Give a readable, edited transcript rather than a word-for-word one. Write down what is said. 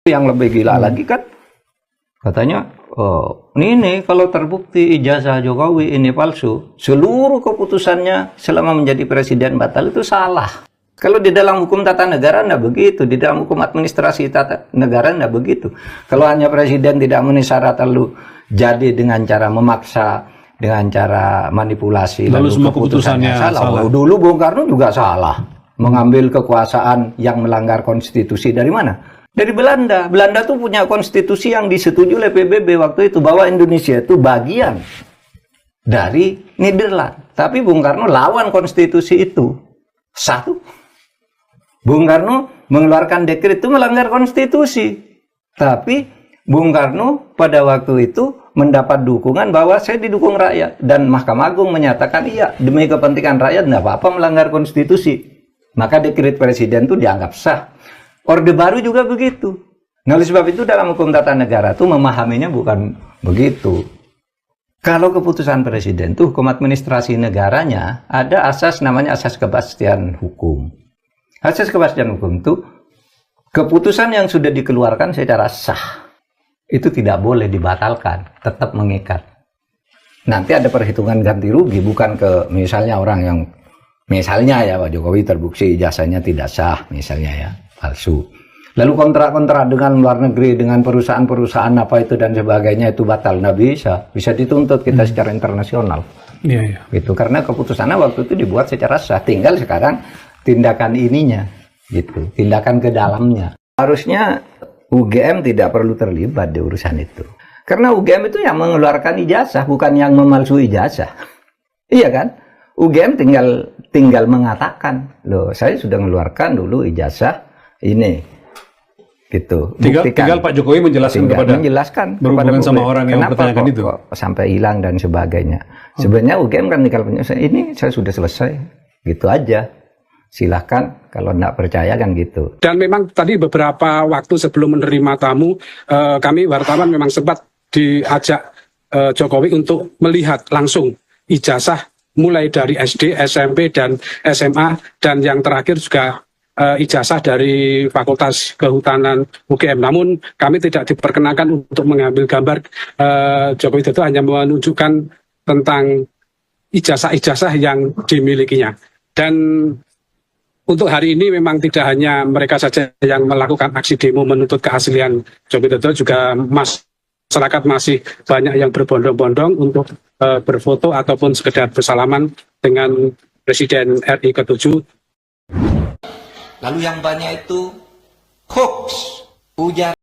Yang lebih gila lagi kan, katanya, oh ini kalau terbukti ijazah Jokowi ini palsu, seluruh keputusannya selama menjadi presiden batal, itu salah. Kalau di dalam hukum tata negara enggak begitu, di dalam hukum administrasi tata negara enggak begitu. Kalau hanya presiden tidak memenuhi syarat lalu jadi dengan cara memaksa, dengan cara manipulasi, lalu semua keputusannya salah. Dulu Bung Karno juga salah, mengambil kekuasaan yang melanggar konstitusi. Dari mana? Dari Belanda. Belanda tuh punya konstitusi yang disetujui oleh PBB waktu itu, bahwa Indonesia itu bagian dari Nederland. Tapi Bung Karno lawan konstitusi itu. Satu, Bung Karno mengeluarkan dekret itu melanggar konstitusi. Tapi Bung Karno pada waktu itu mendapat dukungan bahwa saya didukung rakyat. Dan Mahkamah Agung menyatakan iya, demi kepentingan rakyat tidak apa-apa melanggar konstitusi. Maka dekret presiden itu dianggap sah. Orde Baru juga begitu. Nah, oleh sebab itu dalam hukum tata negara itu memahaminya bukan begitu. Kalau keputusan presiden itu hukum administrasi negaranya ada asas namanya asas kepastian hukum. Asas kepastian hukum itu keputusan yang sudah dikeluarkan secara sah itu tidak boleh dibatalkan, tetap mengikat. Nanti ada perhitungan ganti rugi, bukan ke misalnya orang yang misalnya ya Pak Jokowi terbukti ijazahnya tidak sah misalnya ya, palsu. Lalu kontrak-kontrak dengan luar negeri, dengan perusahaan-perusahaan apa itu dan sebagainya itu batal, nggak bisa dituntut kita secara internasional. Iya. Gitu, karena keputusannya waktu itu dibuat secara sah. Tinggal sekarang tindakan ininya, gitu, tindakan ke dalamnya. Harusnya UGM tidak perlu terlibat di urusan itu, karena UGM itu yang mengeluarkan ijazah, bukan yang memalsui ijazah. Iya kan? UGM tinggal mengatakan, loh saya sudah mengeluarkan dulu ijazah ini, gitu. Tinggal Pak Jokowi menjelaskan berhubungan sama orang yang mempertanyakan itu kok sampai hilang dan sebagainya. Sebenarnya UGM kan tinggal penyelesaian, ini saya sudah selesai, gitu aja. Silahkan kalau tidak percaya kan gitu. Dan memang tadi beberapa waktu sebelum menerima tamu, kami wartawan memang sempat diajak Jokowi untuk melihat langsung ijazah mulai dari SD, SMP, dan SMA, dan yang terakhir juga ijazah dari Fakultas Kehutanan UGM. Namun kami tidak diperkenankan untuk mengambil gambar. Jokowi Dodo hanya menunjukkan tentang ijazah-ijazah yang dimilikinya. Dan untuk hari ini memang tidak hanya mereka saja yang melakukan aksi demo menuntut keaslian Jokowi Dodo, juga masyarakat masih banyak yang berbondong-bondong untuk berfoto ataupun sekedar bersalaman dengan Presiden RI ke-7. Lalu yang banyak itu hoax, ujar